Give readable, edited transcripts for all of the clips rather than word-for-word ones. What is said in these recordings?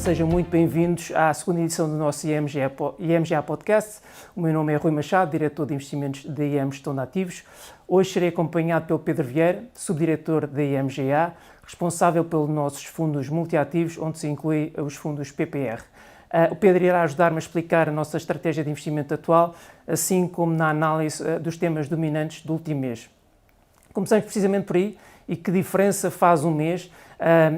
sejam muito bem-vindos à segunda edição do nosso IMGA Podcast. O meu nome é Rui Machado, diretor de investimentos da IM Gestão de Ativos. Hoje serei acompanhado pelo Pedro Vieira, subdiretor da IMGA, responsável pelos nossos fundos multiativos, onde se inclui os fundos PPR. O Pedro irá ajudar-me a explicar a nossa estratégia de investimento atual, assim como na análise dos temas dominantes do último mês. Começamos precisamente por aí. E que diferença faz um mês?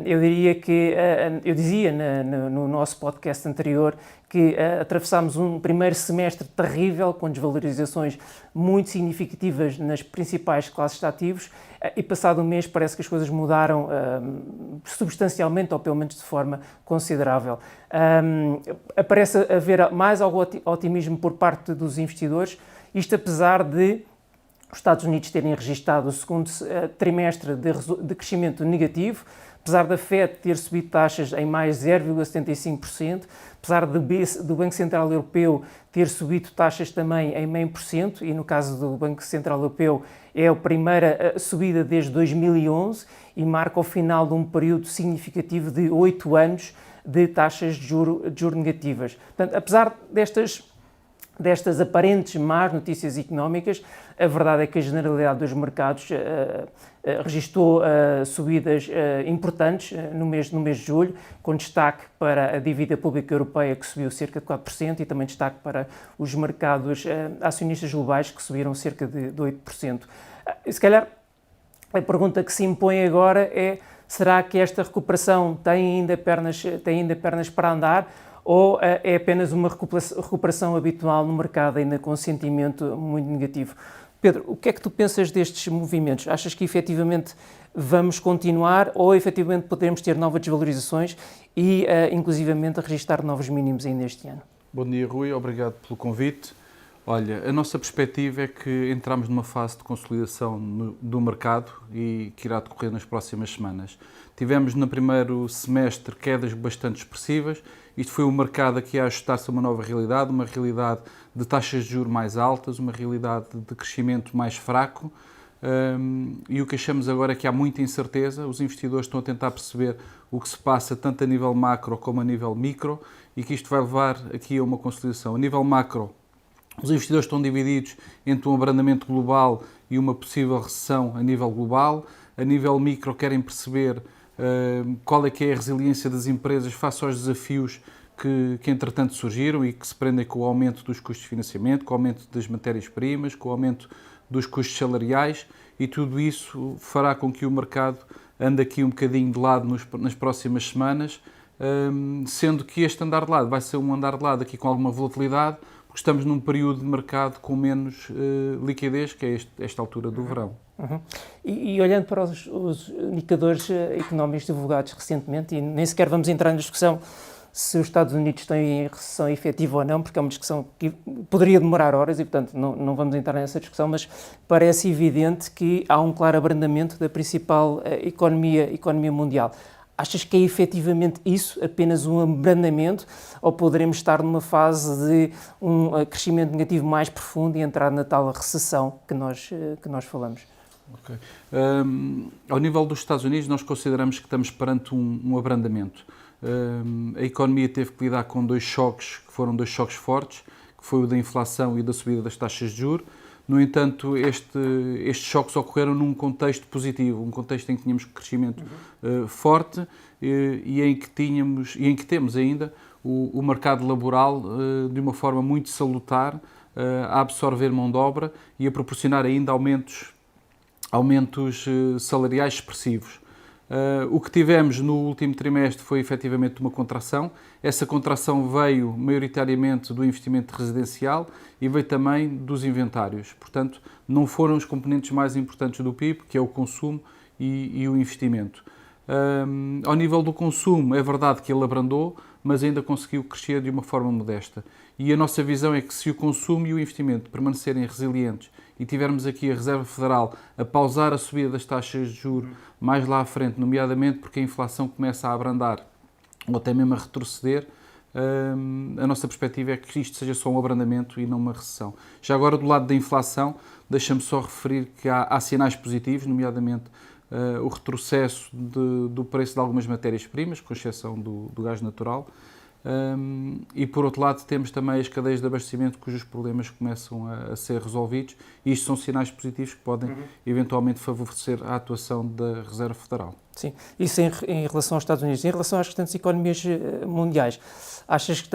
Eu diria que, eu dizia no nosso podcast anterior que atravessámos um primeiro semestre terrível, com desvalorizações muito significativas nas principais classes de ativos, e passado um mês parece que as coisas mudaram substancialmente, ou pelo menos de forma considerável. Parece haver mais algum otimismo por parte dos investidores, isto apesar de os Estados Unidos terem registado o segundo trimestre de crescimento negativo, apesar da FED ter subido taxas em mais 0,75%, apesar do Banco Central Europeu ter subido taxas também em 0,5%, e no caso do Banco Central Europeu é a primeira subida desde 2011 e marca o final de um período significativo de 8 anos de taxas de juro negativas. Portanto, apesar destas aparentes más notícias económicas, a verdade é que a generalidade dos mercados registrou subidas importantes no mês de julho, com destaque para a dívida pública europeia, que subiu cerca de 4%, e também destaque para os mercados acionistas globais, que subiram cerca de 8%. Se calhar, a pergunta que se impõe agora é: será que esta recuperação tem ainda pernas para andar? Ou é apenas uma recuperação habitual no mercado, ainda com sentimento muito negativo? Pedro, o que é que tu pensas destes movimentos? Achas que efetivamente vamos continuar ou efetivamente podemos ter novas desvalorizações e inclusivamente registrar novos mínimos ainda este ano? Bom dia, Rui. Obrigado pelo convite. Olha, a nossa perspectiva é que entramos numa fase de consolidação do mercado e que irá decorrer nas próximas semanas. Tivemos no primeiro semestre quedas bastante expressivas. Isto foi um mercado aqui a ajustar-se a uma nova realidade, uma realidade de taxas de juros mais altas, uma realidade de crescimento mais fraco. E o que achamos agora é que há muita incerteza. Os investidores estão a tentar perceber o que se passa tanto a nível macro como a nível micro, e que isto vai levar aqui a uma consolidação. A nível macro, os investidores estão divididos entre um abrandamento global e uma possível recessão a nível global. A nível micro, querem perceber qual é que é a resiliência das empresas face aos desafios que entretanto surgiram e que se prendem com o aumento dos custos de financiamento, com o aumento das matérias-primas, com o aumento dos custos salariais, e tudo isso fará com que o mercado ande aqui um bocadinho de lado nas próximas semanas, sendo que este andar de lado vai ser um andar de lado aqui com alguma volatilidade, porque estamos num período de mercado com menos liquidez, que é esta altura do verão. Uhum. E olhando para os indicadores económicos divulgados recentemente, e nem sequer vamos entrar na discussão se os Estados Unidos estão em recessão efetiva ou não, porque é uma discussão que poderia demorar horas e, portanto, não vamos entrar nessa discussão, mas parece evidente que há um claro abrandamento da principal economia mundial. Achas que é efetivamente isso, apenas um abrandamento, ou poderemos estar numa fase de um crescimento negativo mais profundo e entrar na tal recessão que nós falamos? Okay. Ao nível dos Estados Unidos, nós consideramos que estamos perante um abrandamento. A economia teve que lidar com dois choques, que foram dois choques fortes, que foi o da inflação e da subida das taxas de juros. No entanto, estes choques ocorreram num contexto positivo, um contexto em que tínhamos crescimento forte e em que temos ainda o mercado laboral de uma forma muito salutar, a absorver mão de obra e a proporcionar ainda aumentos salariais expressivos. O que tivemos no último trimestre foi efetivamente uma contração. Essa contração veio maioritariamente do investimento residencial e veio também dos inventários. Portanto, não foram os componentes mais importantes do PIB, que é o consumo e o investimento. Ao nível do consumo, é verdade que ele abrandou, mas ainda conseguiu crescer de uma forma modesta. E a nossa visão é que, se o consumo e o investimento permanecerem resilientes e tivermos aqui a Reserva Federal a pausar a subida das taxas de juros mais lá à frente, nomeadamente porque a inflação começa a abrandar ou até mesmo a retroceder, a nossa perspectiva é que isto seja só um abrandamento e não uma recessão. Já agora, do lado da inflação, deixa-me só referir que há sinais positivos, nomeadamente o retrocesso do preço de algumas matérias-primas, com exceção do gás natural. E por outro lado temos também as cadeias de abastecimento cujos problemas começam a ser resolvidos, e isto são sinais positivos que podem eventualmente favorecer a atuação da Reserva Federal. Sim, isso em relação aos Estados Unidos. Em relação às restantes economias mundiais, achas que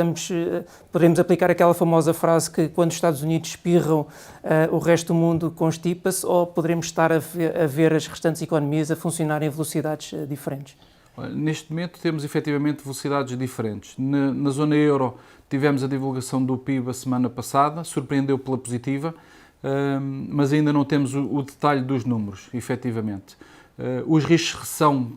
podemos aplicar aquela famosa frase que quando os Estados Unidos espirram, o resto do mundo constipa-se, ou poderemos estar a ver as restantes economias a funcionar em velocidades diferentes? Neste momento temos efetivamente velocidades diferentes. Na zona euro tivemos a divulgação do PIB a semana passada, surpreendeu pela positiva, mas ainda não temos o detalhe dos números, efetivamente. Os riscos de recessão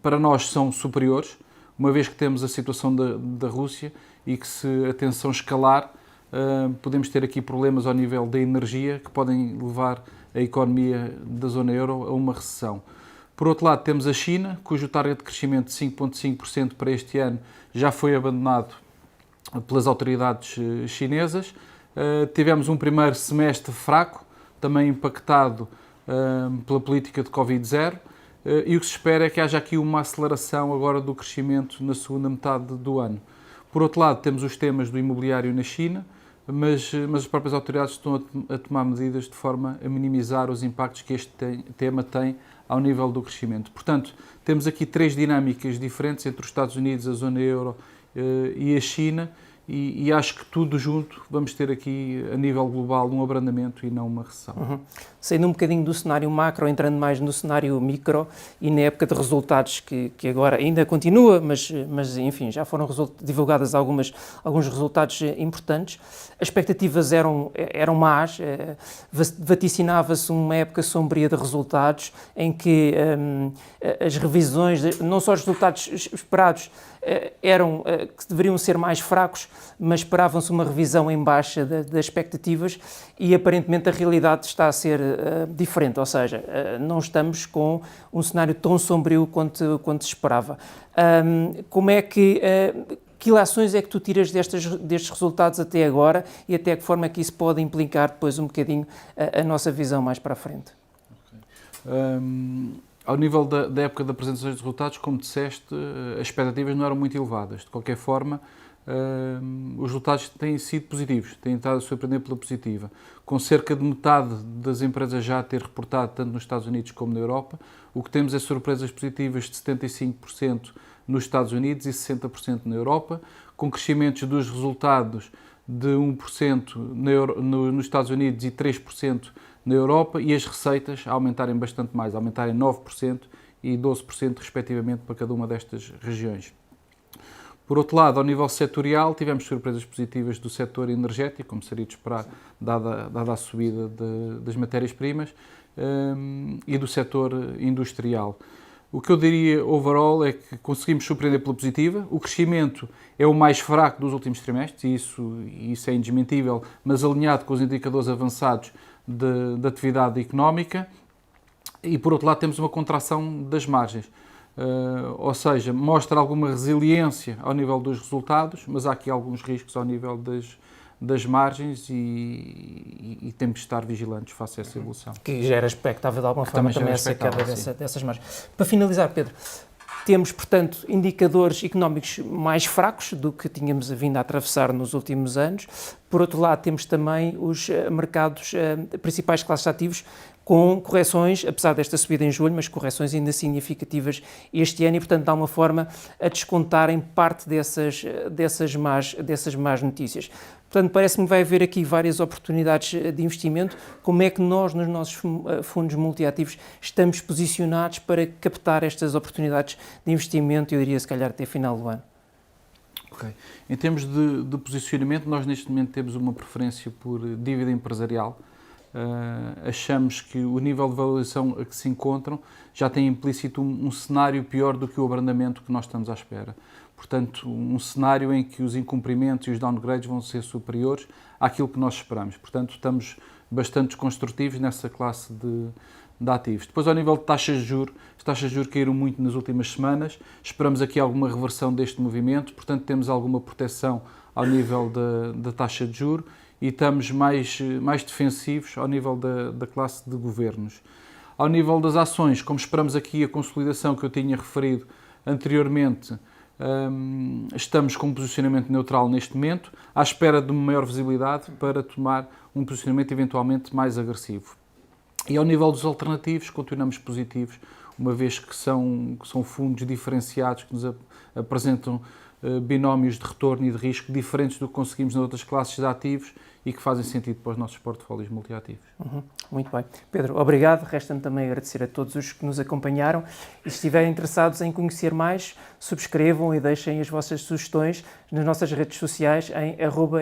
para nós são superiores, uma vez que temos a situação da Rússia e que, se a tensão escalar, podemos ter aqui problemas ao nível da energia que podem levar a economia da zona euro a uma recessão. Por outro lado, temos a China, cujo target de crescimento de 5,5% para este ano já foi abandonado pelas autoridades chinesas. Tivemos um primeiro semestre fraco, também impactado pela política de Covid-0, e o que se espera é que haja aqui uma aceleração agora do crescimento na segunda metade do ano. Por outro lado, temos os temas do imobiliário na China, mas as próprias autoridades estão a tomar medidas de forma a minimizar os impactos que este tema tem ao nível do crescimento. Portanto, temos aqui três dinâmicas diferentes entre os Estados Unidos, a zona euro e a China, e acho que tudo junto vamos ter aqui, a nível global, um abrandamento e não uma recessão. Saindo um bocadinho do cenário macro, entrando mais no cenário micro e na época de resultados que agora ainda continua, mas enfim, já foram divulgadas alguns resultados importantes. As expectativas eram más, vaticinava-se uma época sombria de resultados em que as revisões, não só os resultados esperados, que deveriam ser mais fracos, mas esperavam-se uma revisão em baixa das expectativas, e aparentemente a realidade está a ser diferente, ou seja, não estamos com um cenário tão sombrio quanto se esperava. Como é que ilações é que tu tiras destes resultados até agora, e até que forma é que isso pode implicar depois um bocadinho a nossa visão mais para a frente? Ao nível da época da apresentação dos resultados, como disseste, as expectativas não eram muito elevadas. De qualquer forma, os resultados têm sido positivos, têm estado a surpreender pela positiva, com cerca de metade das empresas já a ter reportado, tanto nos Estados Unidos como na Europa. O que temos é surpresas positivas de 75% nos Estados Unidos e 60% na Europa, com crescimentos dos resultados de 1% nos Estados Unidos e 3% na Europa, e as receitas a aumentarem bastante mais, aumentarem 9% e 12% respectivamente para cada uma destas regiões. Por outro lado, ao nível setorial, tivemos surpresas positivas do setor energético, como seria de esperar, dada a subida das matérias-primas, e do setor industrial. O que eu diria overall é que conseguimos surpreender pela positiva. O crescimento é o mais fraco dos últimos trimestres, e isso é indesmentível, mas alinhado com os indicadores avançados da atividade económica. E por outro lado temos uma contração das margens, ou seja, mostra alguma resiliência ao nível dos resultados, mas há aqui alguns riscos ao nível das margens, e temos de estar vigilantes face a essa evolução. Que gera expectável de alguma forma também essa queda dessas margens. Para finalizar, Pedro, temos, portanto, indicadores económicos mais fracos do que tínhamos vindo a atravessar nos últimos anos. Por outro lado, temos também os mercados, principais classes ativos, com correções, apesar desta subida em julho, mas correções ainda significativas este ano, e, portanto, dá uma forma a descontarem parte dessas más notícias. Portanto, parece-me que vai haver aqui várias oportunidades de investimento. Como é que nós, nos nossos fundos multiativos, estamos posicionados para captar estas oportunidades de investimento, eu diria, se calhar, até final do ano? Ok. Em termos de posicionamento, nós neste momento temos uma preferência por dívida empresarial. Achamos que o nível de valorização a que se encontram já tem implícito um cenário pior do que o abrandamento que nós estamos à espera. Portanto, um cenário em que os incumprimentos e os downgrades vão ser superiores àquilo que nós esperamos. Portanto, estamos bastante construtivos nessa classe de ativos. Depois, ao nível de taxas de juros, as taxas de juros caíram muito nas últimas semanas. Esperamos aqui alguma reversão deste movimento. Portanto, temos alguma proteção ao nível da taxa de juros, e estamos mais defensivos ao nível da classe de governos. Ao nível das ações, como esperamos aqui a consolidação que eu tinha referido anteriormente, estamos com um posicionamento neutral neste momento, à espera de uma maior visibilidade para tomar um posicionamento eventualmente mais agressivo. E ao nível dos alternativos, continuamos positivos, uma vez que são fundos diferenciados que nos apresentam binómios de retorno e de risco diferentes do que conseguimos nas outras classes de ativos e que fazem sentido para os nossos portfólios multiativos. Muito bem. Pedro, obrigado. Resta-me também agradecer a todos os que nos acompanharam e se estiverem interessados em conhecer mais, subscrevam e deixem as vossas sugestões nas nossas redes sociais em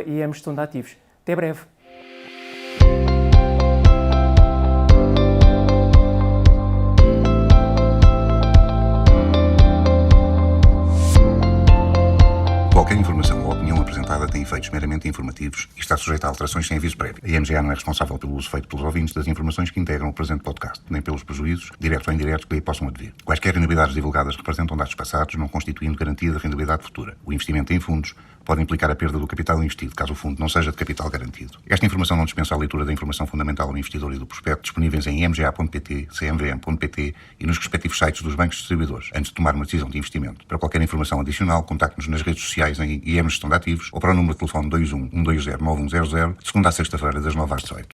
@IMGestãodeAtivos. Até breve. Qualquer informação ou opinião apresentada tem efeitos meramente informativos e está sujeita a alterações sem aviso prévio. A IMGA não é responsável pelo uso feito pelos ouvintes das informações que integram o presente podcast, nem pelos prejuízos, diretos ou indiretos, que lhe possam advir. Quaisquer rendibilidades divulgadas representam dados passados, não constituindo garantia de rendibilidade futura. O investimento em fundos pode implicar a perda do capital investido, caso o fundo não seja de capital garantido. Esta informação não dispensa a leitura da informação fundamental ao investidor e do prospecto, disponíveis em imga.pt, cmvm.pt e nos respectivos sites dos bancos distribuidores, antes de tomar uma decisão de investimento. Para qualquer informação adicional, contacte-nos nas redes sociais em IM Gestão de Ativos ou para o número de telefone 21 120 9100, de segunda a sexta-feira, das 9 às 18.